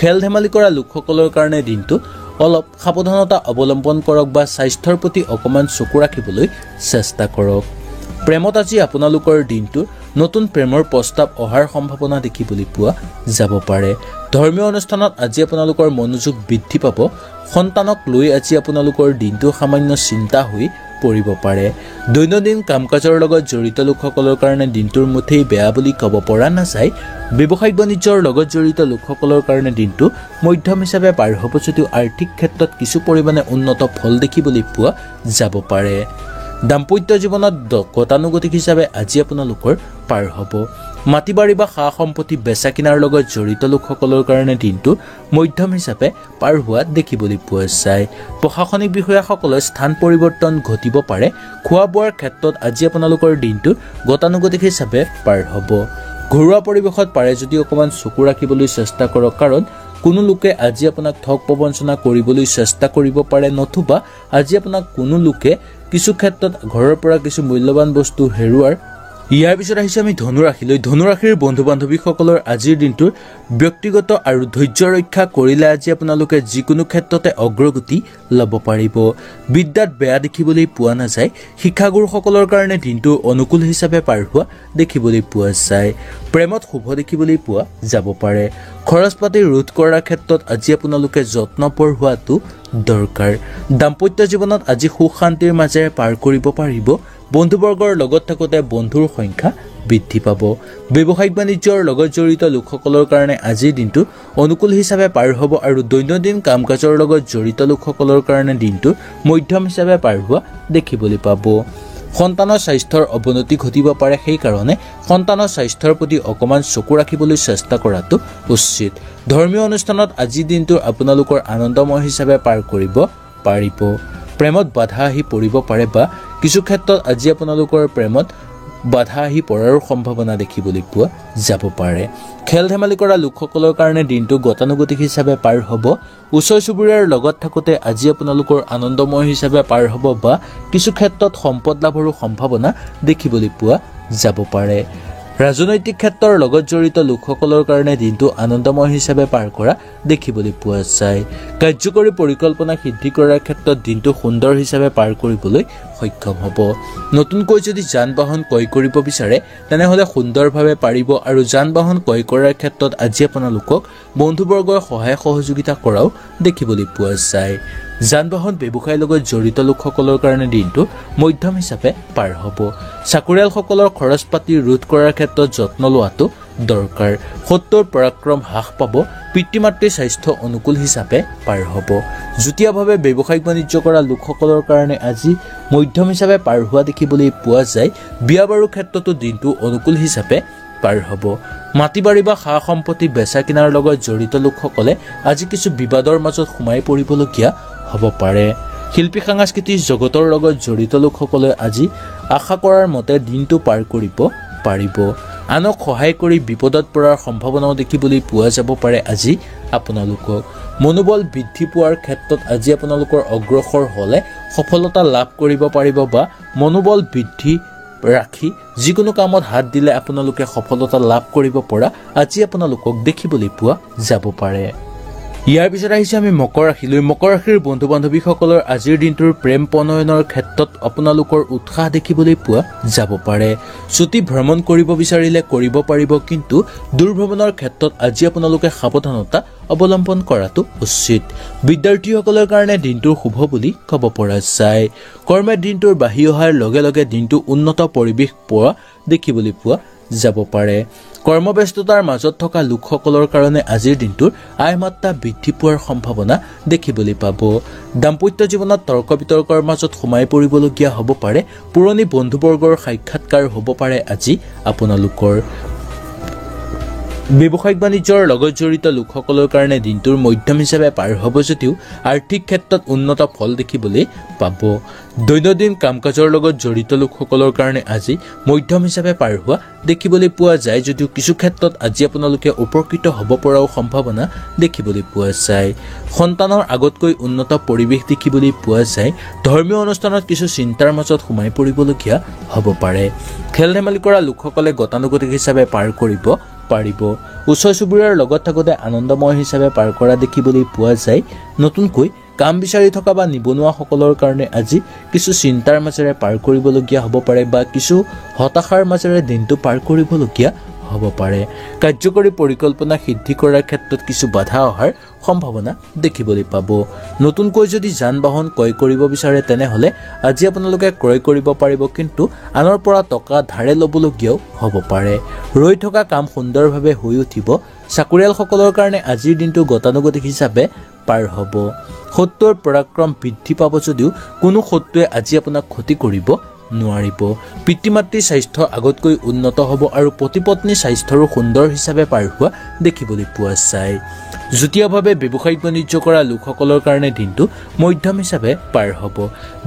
খেল ধেমালি কৰা লোকসকলৰ কাৰণে দিনটো অলপ সাৱধানতা অৱলম্বন কৰক বা স্বাস্থ্যৰ প্ৰতি অকমান চকু ৰাখিবলৈ চেষ্টা কৰক। প্ৰেমত আজি আপোনালোকৰ দিনটো নতুন প্ৰেমৰ প্ৰস্তাৱ অহাৰ সম্ভাৱনা দেখিবলৈ পোৱা যাব পাৰে। ধৰ্মীয় অনুষ্ঠানত আজি আপোনালোকৰ মনোযোগ বৃদ্ধি পাব। সন্তানক লৈ আজি আপোনালোকৰ দিনটো সামান্য চিন্তা হৈ পৰিব পাৰে। দৈনন্দিন কাম কাজৰ লগত জড়িত লোকসকলৰ কাৰণে দিনটোৰ মুঠেই বেয়া বুলি ক'ব পৰা নাযায়। ব্যৱসায়িক বাণিজ্যৰ লগত জড়িত লোকসকলৰ কাৰণে দিনটো মধ্যম হিচাপে পাৰ হ'ব যদিও আৰ্থিক ক্ষেত্ৰত কিছু পৰিমাণে উন্নত ফল দেখিবলৈ পোৱা যাব পাৰে। দাম্পত্য জীৱনত গতানুগতিক হিচাপে আজি আপোনালোকৰ পাৰ হ'ব। মাটি বাৰী বা সা সম্পত্তি বেচা কিনাৰ লগত জড়িত লোকসকলৰ কাৰণে দিনটো মধ্যম হিচাপে পাৰ হোৱা দেখিবলৈ পোৱা যায়। প্ৰশাসনিক বিষয়াসকলৰ স্থান পৰিৱৰ্তন ঘটিব পাৰে। খোৱা বোৱাৰ ক্ষেত্ৰত আজি আপোনালোকৰ দিনটো গতানুগতিক হিচাপে পাৰ হ'ব। ঘৰুৱা পৰিৱেশত পাৰে যদি অকণমান চকু ৰাখিবলৈ চেষ্টা কৰক, কাৰণ কোনো লোকে আজি আপোনাক ঠগ প্ৰবঞ্চনা কৰিবলৈ চেষ্টা কৰিব পাৰে, নতুবা আজি আপোনাক কোনো লোকে কিছু ক্ষেত্ৰত ঘৰৰ পৰা কিছু মূল্যৱান বস্তু হেৰুৱাৰ। ইয়াৰ পিছত আহিছে আমি ধনুৰাশিলৈ। ধনুৰাশিৰ বন্ধু বান্ধৱীসকলৰ আজিৰ দিনটোৰ ব্যক্তিগত আৰু ধৈৰ্য ৰক্ষা কৰিলে আজি আপোনালোকে যিকোনো ক্ষেত্ৰতে অগ্ৰগতি ল'ব পাৰিব। বিদ্যাত বেয়া দেখিবলৈ পোৱা নাযায়। শিক্ষাগুৰুসকলৰ কাৰণে দিনটো অনুকূল হিচাপে পাৰ হোৱা দেখিবলৈ পোৱা যায়। প্ৰেমত শুভ দেখিবলৈ পোৱা যাব পাৰে। খৰচ পাতি ৰোধ কৰাৰ ক্ষেত্ৰত আজি আপোনালোকে যত্নপৰ হোৱাটো দৰকাৰ। দাম্পত্য জীৱনত আজি সুখ শান্তিৰ মাজেৰে পাৰ কৰিব পাৰিব। বন্ধুবৰ্গৰ লগত থাকোঁতে বন্ধুৰ সংখ্যা বৃদ্ধি পাব। ব্যৱসায়িক বাণিজ্যৰ লগত জড়িত লোকসকলৰ কাৰণে আজিৰ দিনটো অনুকূল হিচাপে পাৰ হ'ব আৰু দৈনন্দিন কাম কাজৰ লগত জড়িত লোকসকলৰ কাৰণে দিনটো মধ্যম হিচাপে পাৰ হোৱা দেখিবলৈ পাব। সন্তানৰ স্বাস্থ্যৰ অৱনতি ঘটিব পাৰে, সেইকাৰণে সন্তানৰ স্বাস্থ্যৰ প্ৰতি অকণমান চকু ৰাখিবলৈ চেষ্টা কৰাটো উচিত। ধৰ্মীয় অনুষ্ঠানত আজিৰ দিনটো আপোনালোকৰ আনন্দময় হিচাপে পাৰ কৰিব পাৰিব। প্ৰেমত বাধা আহি পৰিব পাৰে বা কিছু ক্ষেত্ৰত আজি আপোনালোকৰ প্ৰেমত বাধা আহি পৰাৰো সম্ভাৱনা দেখিবলৈ পোৱা যাব পাৰে। খেল ধেমালি কৰা লোকসকলৰ কাৰণে দিনটো গতানুগতিক হিচাপে পাৰ হ'ব। ওচৰ চুবুৰীয়াৰ লগত থাকোঁতে আজি আপোনালোকৰ আনন্দময় হিচাপে পাৰ হ'ব বা কিছু ক্ষেত্ৰত সম্পদ লাভৰো সম্ভাৱনা দেখিবলৈ পোৱা যাব পাৰে। ৰাজনৈতিক ক্ষেত্ৰৰ লগত জড়িত লোকসকলৰ কাৰণে দিনটো আনন্দময় হিচাপে পাৰ কৰা দেখিবলৈ পোৱা যায়। কাৰ্যকৰী পৰিকল্পনা সিদ্ধি কৰাৰ ক্ষেত্ৰত দিনটো সুন্দৰ হিচাপে পাৰ কৰিবলৈ সক্ষম হ'ব। নতুনকৈ যদি যান বাহন ক্ৰয় কৰিব বিচাৰে তেনেহ'লে সুন্দৰভাৱে পাৰিব আৰু যান বাহন ক্ৰয় কৰাৰ ক্ষেত্ৰত আজি আপোনালোকক বন্ধুবৰ্গৰ সহায় সহযোগিতা কৰাও দেখিবলৈ পোৱা যায়। যান বাহন ব্যৱসায়ৰ লগত জড়িত লোকসকলৰ কাৰণে দিনটো মধ্যম হিচাপে পাৰ হ'ব। চাকৰিয়ালসকলৰ খৰচ পাতি ৰোধ কৰাৰ ক্ষেত্ৰত যত্ন লোৱাটো দৰকাৰ। শত্ৰুৰ পৰাক্ৰম হ্ৰাস পাব। পিতৃ মাতৃৰ স্বাস্থ্য অনুকূল হিচাপে পাৰ হ'ব। যুটীয়াভাৱে ব্যৱসায়িক বাণিজ্য কৰা লোকসকলৰ কাৰণে আজি মধ্যম হিচাপে পাৰ হোৱা দেখিবলৈ পোৱা যায়। বিয়া বাৰুৰ ক্ষেত্ৰতো দিনটো অনুকূল হিচাপে পাৰ হ'ব। মাটি বাৰী বা সা সম্পত্তি বেচা কিনাৰ লগত জড়িত লোকসকলে আজি কিছু বিবাদৰ মাজত সোমাই পৰিবলগীয়া হ'ব পাৰে। শিল্পী সাংস্কৃতিক জগতৰ লগত জড়িত লোকসকলে আজি আশা কৰাৰ মতে দিনটো পাৰ কৰিব পাৰিব। আনক সহায় কৰি বিপদত পৰাৰ সম্ভাৱনাও দেখিবলৈ পোৱা যাব পাৰে আজি আপোনালোকক। মনোবল বৃদ্ধি পোৱাৰ ক্ষেত্ৰত আজি আপোনালোকৰ অগ্ৰসৰ হ'লে সফলতা লাভ কৰিব পাৰিব বা মনোবল বৃদ্ধি ৰাখি যিকোনো কামত হাত দিলে আপোনালোকে সফলতা লাভ কৰিব পৰা আজি আপোনালোকক দেখিবলৈ পোৱা যাব পাৰে। ইয়াৰ পিছত আহিছে আমি মকৰ ৰাশিলৈ। মকৰ ৰাশিৰ বন্ধু বান্ধৱীসকলৰ আজিৰ দিনটোৰ প্ৰেম প্ৰণয়নৰ ক্ষেত্ৰত আপোনালোকৰ উৎসাহ দেখিবলৈ পোৱা যাব পাৰে। ছুটি ভ্ৰমণ কৰিব বিচাৰিলে কৰিব পাৰিব, কিন্তু দূৰভ্ৰমণৰ ক্ষেত্ৰত আজি আপোনালোকে সাৱধানতা অৱলম্বন কৰাটো উচিত। বিদ্যাৰ্থীসকলৰ কাৰণে দিনটোৰ শুভ বুলি ক'ব পৰা যায়। কৰ্মে দিনটোৰ বাঢ়ি অহাৰ লগে লগে দিনটো উন্নত পৰিৱেশ পোৱা দেখিবলৈ পোৱা যাব পাৰে। কৰ্মব্যস্ততাৰ মাজত থকা লোকসকলৰ কাৰণে আজিৰ দিনটোৰ আয় মাত্ৰা বৃদ্ধি পোৱাৰ সম্ভাৱনা দেখিবলৈ পাব। দাম্পত্য জীৱনত তৰ্ক বিতৰ্কৰ মাজত সোমাই পৰিবলগীয়া হ'ব পাৰে। পুৰণি বন্ধুবৰ্গৰ সাক্ষাৎকাৰ হ'ব পাৰে আজি আপোনালোকৰ। ব্যৱসায়িক বাণিজ্যৰ লগত জড়িত লোকসকলৰ কাৰণে দিনটোৰ মধ্যম হিচাপে পাৰ হ'ব যদিও আৰ্থিক ক্ষেত্ৰত উন্নত ফল দেখিবলৈ পাব। দৈনন্দিন কাম কাজৰ লগত জড়িত লোকসকলৰ কাৰণে আজি মধ্যম হিচাপে পাৰ হোৱা দেখিবলৈ পোৱা যায় যদিও কিছু ক্ষেত্ৰত আজি আপোনালোকে উপকৃত হ'ব পৰাও সম্ভাৱনা দেখিবলৈ পোৱা যায়। সন্তানৰ আগতকৈ উন্নত পৰিৱেশ দেখিবলৈ পোৱা যায়। ধৰ্মীয় অনুষ্ঠানত কিছু চিন্তাৰ মাজত সোমাই পৰিবলগীয়া হ'ব পাৰে। খেল ধেমালি কৰা লোকসকলে গতানুগতিক হিচাপে পাৰ কৰিব পাৰিব ওচৰ চুবুৰীয়াৰ লগত থাকোঁতে আনন্দময় হিচাপে পাৰ কৰা দেখিবলৈ পোৱা যায় নতুনকৈ কাম বিচাৰি থকা বা নিবনুৱাসকলৰ কাৰণে আজি কিছু চিন্তাৰ মাজেৰে পাৰ কৰিবলগীয়া হ'ব পাৰে বা কিছু হতাশাৰ মাজেৰে দিনটো পাৰ কৰিবলগীয়া হ'ব পাৰে কাৰ্যকৰী পৰিকল্পনা সিদ্ধি কৰাৰ ক্ষেত্ৰত কিছু বাধা অহাৰ সম্ভাৱনা দেখিবলৈ পাব নতুনকৈ যদি যান বাহন ক্ৰয় কৰিব বিচাৰে তেনেহলে আজি আপোনালোকে ক্ৰয় কৰিব পাৰিব কিন্তু আনৰ পৰা টকা ধাৰে ল'বলগীয়াও হ'ব পাৰে ৰৈ থকা কাম সুন্দৰভাৱে হৈ উঠিব চাকৰিয়ালসকলৰ কাৰণে আজিৰ দিনটো গতানুগতিক হিচাপে পাৰ হ'ব শত্ৰুৰ পৰাক্ৰম বৃদ্ধি পাব যদিও কোনো শত্ৰুৱে আজি আপোনাক ক্ষতি কৰিব নোৱাৰিব পিতৃ মাতৃৰ স্বাস্থ্য আগতকৈ উন্নত হ'ব আৰু প্ৰতিপত্নীৰ স্বাস্থ্যৰো সুন্দৰ হিচাপে পাৰ হোৱা দেখিবলৈ পোৱা যায় যুটীয়াভাৱে ব্যৱসায়িক বাণিজ্য কৰা লোকসকলৰ কাৰণে দিনটো মধ্যম হিচাপে পাৰ হ'ব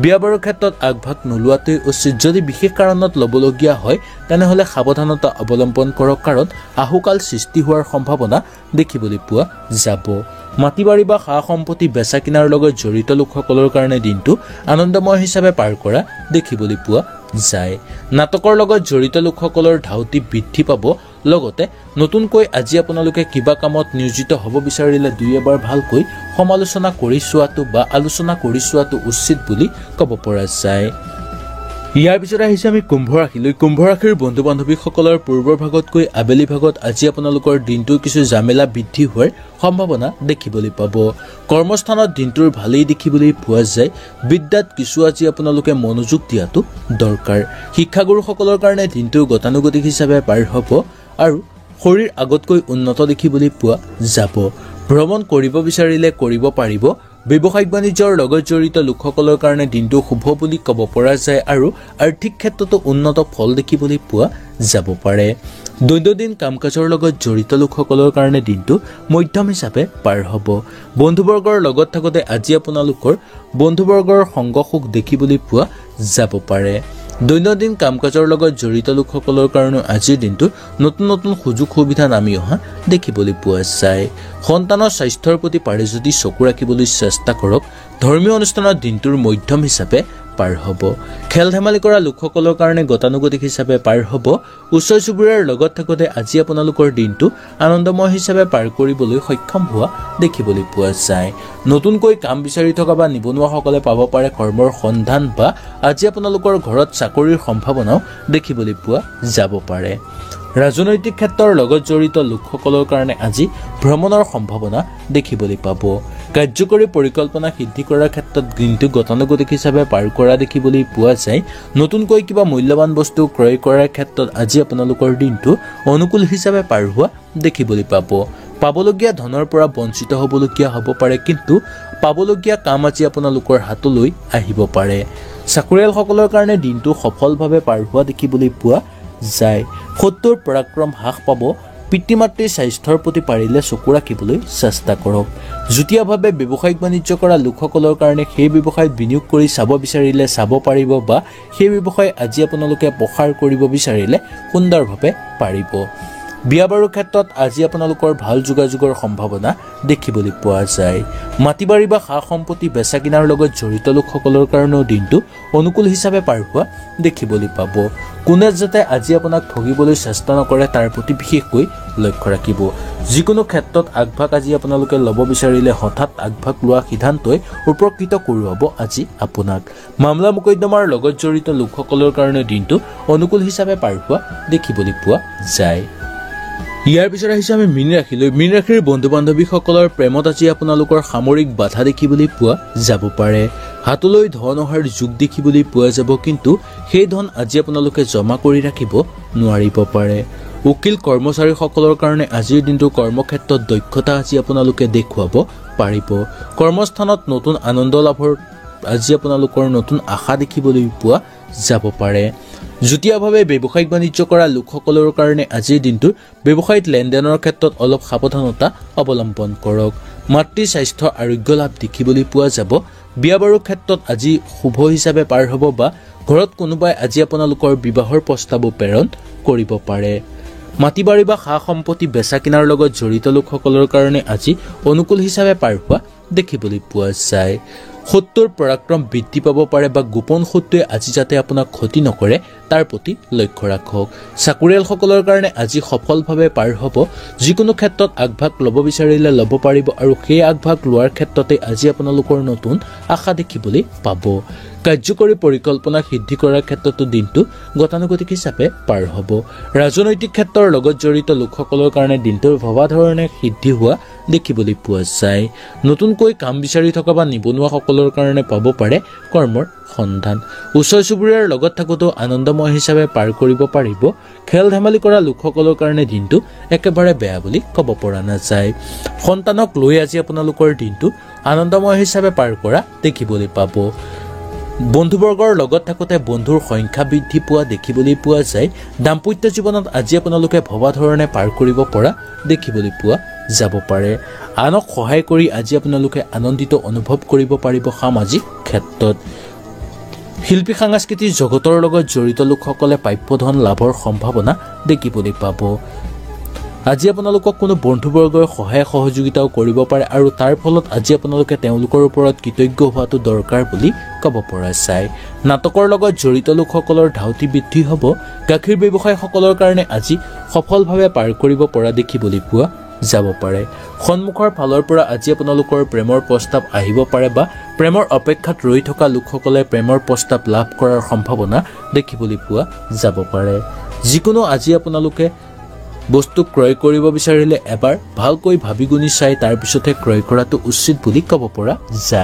বিয়া বাৰুৰ ক্ষেত্ৰত আগভাগ নোলোৱাটোৱেই উচিত যদি বিশেষ কাৰণত ল'বলগীয়া হয় তেনেহলে সাৱধানতা অৱলম্বন কৰক কাৰণ আহুকাল সৃষ্টি হোৱাৰ সম্ভাৱনা দেখিবলৈ পোৱা যাব মাটি বাৰী বা সা সম্পত্তি বেচা কিনাৰ লগত জড়িত লোকসকলৰ কাৰণে দিনটো আনন্দময় হিচাপে পাৰ কৰা দেখিবলৈ পোৱা যায় নাটকৰ লগত জড়িত লোকসকলৰ ধাউতি বৃদ্ধি পাব লগতে নতুনকৈ আজি আপোনালোকে কিবা কামত নিয়োজিত হ'ব বিচাৰিলে দুই এবাৰ ভালকৈ সমালোচনা কৰি চোৱাটো বা আলোচনা কৰি চোৱাটো উচিত বুলি ক'ব পৰা যায় ইয়াৰ পিছত আহিছে আমি কুম্ভ ৰাশিলৈ কুম্ভ ৰাশিৰ বন্ধু বান্ধৱীসকলৰ পূৰ্বৰ ভাগতকৈ আবেলি ভাগত আজি আপোনালোকৰ দিনটোৰ কিছু জামেলা বৃদ্ধি হোৱাৰ সম্ভাৱনা দেখিবলৈ পাব কৰ্মস্থানত দিনটোৰ ভালেই দেখিবলৈ পোৱা যায় বিদ্যাত কিছু আজি আপোনালোকে মনোযোগ দিয়াটো দৰকাৰ শিক্ষাগুৰুসকলৰ কাৰণে দিনটোৰ গতানুগতিক হিচাপে পাৰ হ'ব আৰু শৰীৰ আগতকৈ উন্নত দেখিবলৈ পোৱা যাব ভ্ৰমণ কৰিব বিচাৰিলে কৰিব পাৰিব ব্যৱসায়িক বাণিজ্যৰ লগত জড়িত লোকসকলৰ কাৰণে দিনটো শুভ বুলি ক'ব পৰা যায় আৰু আৰ্থিক ক্ষেত্ৰতো উন্নত ফল দেখিবলৈ পোৱা যাব পাৰে দৈনন্দিন কাম কাজৰ লগত জড়িত লোকসকলৰ কাৰণে দিনটো মধ্যম হিচাপে পাৰ হ'ব বন্ধুবৰ্গৰ লগত থাকোঁতে আজি আপোনালোকৰ বন্ধুবৰ্গৰ সংগ সুখ দেখিবলৈ পোৱা যাব পাৰে দৈনন্দিন কাম কাজৰ লগত জড়িত লোকসকলৰ কাৰণে আজিৰ দিনটো নতুন নতুন সুযোগ সুবিধা নামি অহা দেখিবলৈ পোৱা যায় সন্তানৰ স্বাস্থ্যৰ প্ৰতি পাৰে যদি চকু ৰাখিবলৈ চেষ্টা কৰক ধৰ্মীয় অনুষ্ঠানত দিনটোৰ মধ্যম হিচাপে পাৰ হ'ব খেল ধেমালি কৰা লোকসকলৰ কাৰণে গতানুগতিক হিচাপে পাৰ হ'ব ওচৰ চুবুৰীয়াৰ লগত থাকোঁতে আজি আপোনালোকৰ দিনটো আনন্দময় হিচাপে পাৰ কৰিবলৈ সক্ষম হোৱা দেখিবলৈ পোৱা যায় নতুনকৈ কাম বিচাৰি থকা বা নিবনুৱাসকলে পাব পাৰে কৰ্মৰ সন্ধান বা আজি আপোনালোকৰ ঘৰত চাকৰিৰ সম্ভাৱনাও দেখিবলৈ পোৱা যাব পাৰে ৰাজনৈতিক ক্ষেত্ৰৰ লগত জড়িত লোকসকলৰ কাৰণে আজি ভ্ৰমণৰ সম্ভাৱনা দেখিবলৈ পাব কাৰ্যকৰী পৰিকল্পনা সিদ্ধি কৰাৰ ক্ষেত্ৰত দিনটো গতানুগতিক হিচাপে পাৰ কৰা দেখিবলৈ পোৱা যায় নতুনকৈ কিবা মূল্যৱান বস্তু ক্ৰয় কৰাৰ ক্ষেত্ৰত আজি আপোনালোকৰ দিনটো অনুকূল হিচাপে পাৰ হোৱা দেখিবলৈ পাব পাবলগীয়া ধনৰ পৰা বঞ্চিত হ'বলগীয়া হ'ব পাৰে কিন্তু পাবলগীয়া কাম আজি আপোনালোকৰ হাতলৈ আহিব পাৰে চাকৰিয়ালসকলৰ কাৰণে দিনটো সফলভাৱে পাৰ হোৱা দেখিবলৈ পোৱা যায় শত্ৰুৰ পৰাক্ৰম হ্ৰাস পাব পিতৃ মাতৃৰ স্বাস্থ্যৰ প্ৰতি পাৰিলে চকু ৰাখিবলৈ চেষ্টা কৰক যুটীয়াভাৱে ব্যৱসায়িক বাণিজ্য কৰা লোকসকলৰ কাৰণে সেই ব্যৱসায়ত বিনিয়োগ কৰি চাব বিচাৰিলে চাব পাৰিব বা সেই ব্যৱসায় আজি আপোনালোকে প্ৰসাৰ কৰিব বিচাৰিলে সুন্দৰভাৱে পাৰিব বিয়া বাৰুৰ ক্ষেত্ৰত আজি আপোনালোকৰ ভাল যোগাযোগৰ সম্ভাৱনা দেখিবলৈ পোৱা যায় মাটি বাৰী বা সা সম্পত্তি বেচা কিনাৰ লগত জড়িত লোকসকলৰ কাৰণেও দিনটো অনুকূল হিচাপে পাৰ হোৱা দেখিবলৈ পাব কোনে যাতে আজি আপোনাক ঠগিবলৈ চেষ্টা নকৰে তাৰ প্ৰতি বিশেষকৈ লক্ষ্য ৰাখিব যিকোনো ক্ষেত্ৰত আগভাগ আজি আপোনালোকে ল'ব বিচাৰিলে হঠাৎ আগভাগ লোৱা সিদ্ধান্তই উপকৃত কৰোৱাব আজি আপোনাক মামলা মোকদ্দমাৰ লগত জড়িত লোকসকলৰ কাৰণে দিনটো অনুকূল হিচাপে পাৰ হোৱা দেখিবলৈ পোৱা যায় ইয়াৰ পিছত আহিছে আমি মীন ৰাশিলৈ মীন ৰাশিৰ বন্ধু বান্ধৱীসকলৰ প্ৰেমত আজি আপোনালোকৰ সামৰিক বাধা দেখিবলৈ পোৱা যাব পাৰে হাতলৈ ধন অহাৰ যোগ দেখিবলৈ পোৱা যাব কিন্তু সেই ধন আজি আপোনালোকে জমা কৰি ৰাখিব নোৱাৰিব পাৰে উকিল কৰ্মচাৰীসকলৰ কাৰণে আজিৰ দিনটো কৰ্মক্ষেত্ৰত দক্ষতা আজি আপোনালোকে দেখুৱাব পাৰিব কৰ্মস্থানত নতুন আনন্দ লাভৰ আজি আপোনালোকৰ নতুন আশা দেখিবলৈ পোৱা যাব পাৰে যুটীয়াভাৱে ব্যৱসায়িক বাণিজ্য কৰা লোকসকলৰ কাৰণে আজিৰ দিনটোৰ ব্যৱসায়িক লেনদেনৰ ক্ষেত্ৰত অলপ সাৱধানতা অৱলম্বন কৰক মাতৃৰ স্বাস্থ্য আৰোগ্য লাভ দেখিবলৈ পোৱা যাব বিয়া বাৰুৰ ক্ষেত্ৰত আজি শুভ হিচাপে পাৰ হ'ব বা ঘৰত কোনোবাই আজি আপোনালোকৰ বিবাহৰ প্ৰস্তাৱো প্ৰেৰণ কৰিব পাৰে মাটি বাৰী বা সা সম্পত্তি বেচা কিনাৰ লগত জড়িত লোকসকলৰ কাৰণে আজি অনুকূল হিচাপে পাৰ হোৱা দেখিবলৈ পোৱা যায় শত্ৰুৰ পৰাক্ৰম বৃদ্ধি পাব পাৰে বা গোপন শত্ৰুৱে আজি যাতে আপোনাক ক্ষতি নকৰে তাৰ প্ৰতি লক্ষ্য ৰাখক। চাকৰিয়ালসকলৰ কাৰণে আজি সফলভাৱে পাৰ হ'ব। যিকোনো ক্ষেত্ৰত আগভাগ ল'ব বিচাৰিলে ল'ব পাৰিব আৰু সেই আগভাগ লোৱাৰ ক্ষেত্ৰতে আজি আপোনালোকৰ নতুন আশা দেখিবলৈ পাব। কাৰ্যকৰী পৰিকল্পনা সিদ্ধি কৰাৰ ক্ষেত্ৰতো দিনটো গতানুগতিক হিচাপে পাৰ হ'ব। ৰাজনৈতিক ক্ষেত্ৰৰ লগত জড়িত লোকসকলৰ কাৰণে দিনটোৰ ভবা ধৰণে সিদ্ধি হোৱা দেখিবলৈ পোৱা যায়। নতুনকৈ কাম বিচাৰি থকা বা নিবনুৱাসকলৰ কাৰণে পাব পাৰে কৰ্মৰ সন্ধান। ওচৰ চুবুৰীয়াৰ লগত থাকোঁতেও আনন্দময় হিচাপে পাৰ কৰিব পাৰিব। খেল ধেমালি কৰা লোকসকলৰ কাৰণে দিনটো একেবাৰে বেয়া বুলি ক'ব পৰা নাযায়। সন্তানক লৈ আজি আপোনালোকৰ দিনটো আনন্দময় হিচাপে পাৰ কৰা দেখিবলৈ পাব। বন্ধুবৰ্গৰ লগত থাকোঁতে বন্ধুৰ সংখ্যা বৃদ্ধি পোৱা দেখিবলৈ পোৱা যায়। দাম্পত্য জীৱনত আজি আপোনালোকে ভবা ধৰণে পাৰ কৰিব পৰা দেখিবলৈ পোৱা যাব পাৰে। আনক সহায় কৰি আজি আপোনালোকে আনন্দিত অনুভৱ কৰিব পাৰিব। সামাজিক ক্ষেত্ৰত শিল্পী সাংস্কৃতিক জগতৰ লগত জড়িত লোকসকলে প্ৰাপ্য ধন লাভৰ সম্ভাৱনা দেখিবলৈ পাব। আজি আপোনালোকক কোনো বন্ধুবৰ্গৰ সহায় সহযোগিতাও কৰিব পাৰে আৰু তাৰ ফলত আজি আপোনালোকে তেওঁলোকৰ ওপৰত কৃতজ্ঞ হোৱাটো দৰকাৰ বুলি ক'ব পৰা যায়। নাটকৰ লগত জড়িত লোকসকলৰ ধাউতি বৃদ্ধি হ'ব। গাখীৰ ব্যৱসায়ীসকলৰ কাৰণে আজি সফলভাৱে পাৰ কৰিব পৰা দেখিবলৈ পোৱা যাব পাৰে। সন্মুখৰ ফালৰ পৰা আজি আপোনালোকৰ প্ৰেমৰ প্ৰস্তাৱ আহিব পাৰে বা প্ৰেমৰ অপেক্ষাত ৰৈ থকা লোকসকলে প্ৰেমৰ প্ৰস্তাৱ লাভ কৰাৰ সম্ভাৱনা দেখিবলৈ পোৱা যাব পাৰে। যিকোনো আজি আপোনালোকে বস্তু ক্ৰয় কৰিব বিচাৰিলে এবাৰ ভালকৈ ভাবি গুণি চাই তাৰ পিছতহে ক্ৰয় কৰাটো উচিত বুলি ক'ব পৰা যায়।